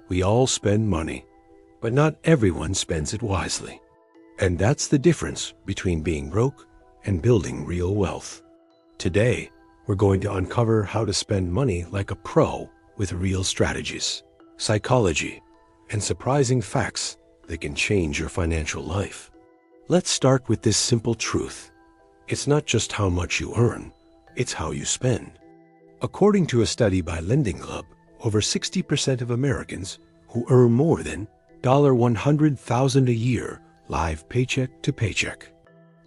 We all spend money, but not everyone spends it wisely. And that's the difference between being broke and building real wealth. Today, we're going to uncover how to spend money like a pro with real strategies, psychology, and surprising facts that can change your financial life. Let's start with this simple truth. It's not just how much you earn, it's how you spend. According to a study by Lending Club, over 60% of Americans who earn more than $100,000 a year live paycheck to paycheck.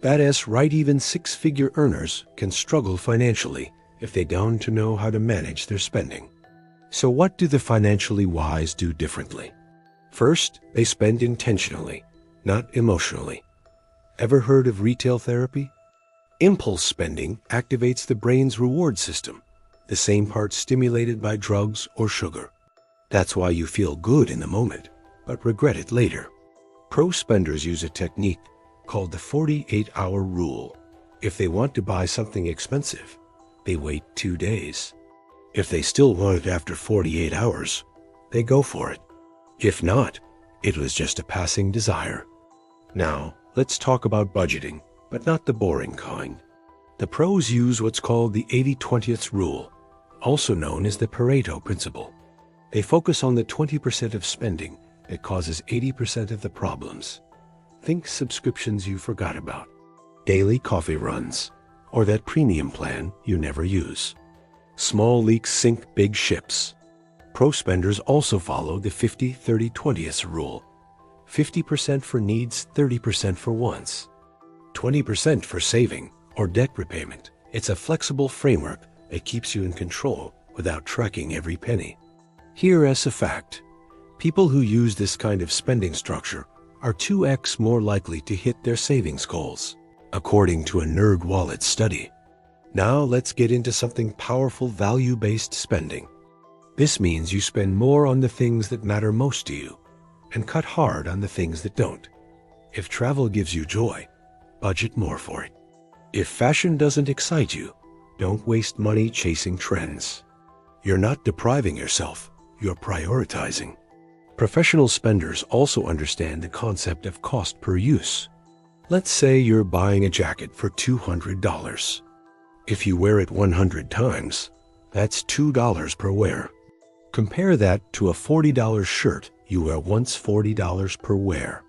That is right, even six-figure earners can struggle financially if they don't know how to manage their spending. So what do the financially wise do differently? First, they spend intentionally, not emotionally. Ever heard of retail therapy? Impulse spending activates the brain's reward system, the same part stimulated by drugs or sugar. That's why you feel good in the moment, but regret it later. Pro spenders use a technique called the 48-hour rule. If they want to buy something expensive, they wait 2 days. If they still want it after 48 hours, they go for it. If not, it was just a passing desire. Now, let's talk about budgeting, but not the boring kind. The pros use what's called the 80-20th rule, also known as the Pareto principle. They focus on the 20% of spending that causes 80% of the problems. Think subscriptions you forgot about, daily coffee runs, or that premium plan you never use. Small leaks sink big ships. Pro spenders also follow the 50-30-20th rule. 50% for needs, 30% for wants. 20% for saving or debt repayment. It's a flexible framework that keeps you in control without tracking every penny. Here is a fact. People who use this kind of spending structure are 2x more likely to hit their savings goals, according to a NerdWallet study. Now let's get into something powerful: value-based spending. This means you spend more on the things that matter most to you and cut hard on the things that don't. If travel gives you joy, budget more for it. If fashion doesn't excite you, don't waste money chasing trends. You're not depriving yourself, you're prioritizing. Professional spenders also understand the concept of cost per use. Let's say you're buying a jacket for $200. If you wear it 100 times, that's $2 per wear. Compare that to a $40 shirt you wear once, $40 per wear.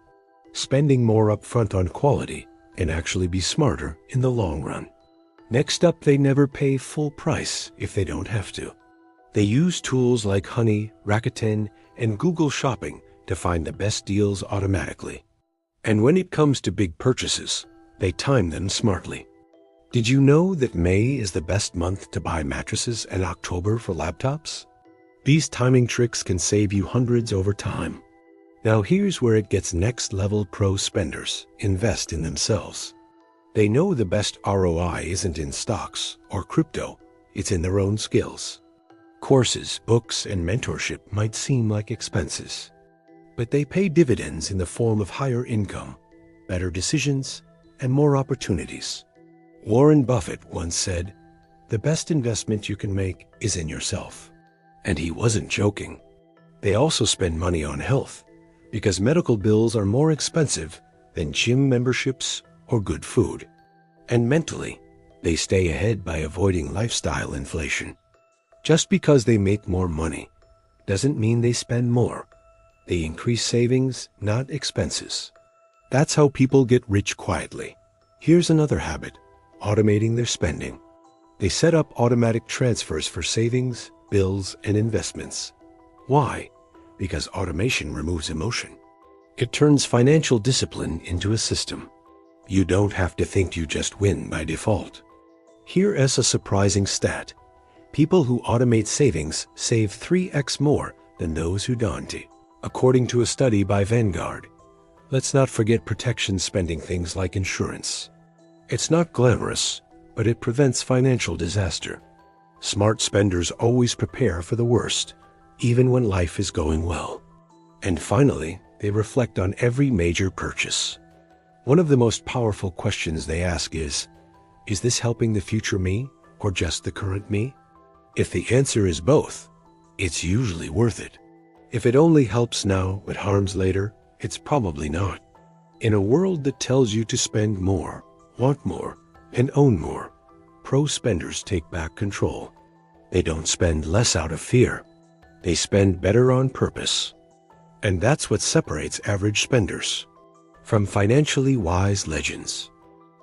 Spending more upfront on quality can actually be smarter in the long run. Next up, they never pay full price if they don't have to. They use tools like Honey, Rakuten, and Google Shopping to find the best deals automatically. And when it comes to big purchases, they time them smartly. Did you know that May is the best month to buy mattresses and October for laptops? These timing tricks can save you hundreds over time. Now here's where it gets next-level. Pro spenders invest in themselves. They know the best ROI isn't in stocks or crypto, it's in their own skills. Courses, books, and mentorship might seem like expenses, but they pay dividends in the form of higher income, better decisions, and more opportunities. Warren Buffett once said, "The best investment you can make is in yourself." And he wasn't joking. They also spend money on health, because medical bills are more expensive than gym memberships or good food. And mentally, they stay ahead by avoiding lifestyle inflation. Just because they make more money doesn't mean they spend more. They increase savings, not expenses. That's how people get rich quietly. Here's another habit: automating their spending. They set up automatic transfers for savings, bills, and investments. Why? Because automation removes emotion. It turns financial discipline into a system. You don't have to think, you just win by default. Here is a surprising stat. People who automate savings save 3x more than those who don't, according to a study by Vanguard. Let's not forget protection spending, things like insurance. It's not glamorous, but it prevents financial disaster. Smart spenders always prepare for the worst, even when life is going well. And finally, they reflect on every major purchase. One of the most powerful questions they ask is this helping the future me or just the current me? If the answer is both, it's usually worth it. If it only helps now but harms later, it's probably not. In a world that tells you to spend more, want more, and own more, pro spenders take back control. They don't spend less out of fear. They spend better on purpose. And that's what separates average spenders from financially wise legends.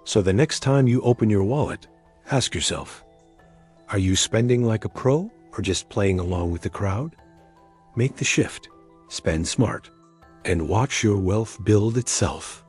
So the next time you open your wallet, ask yourself, are you spending like a pro or just playing along with the crowd? Make the shift, spend smart, and watch your wealth build itself.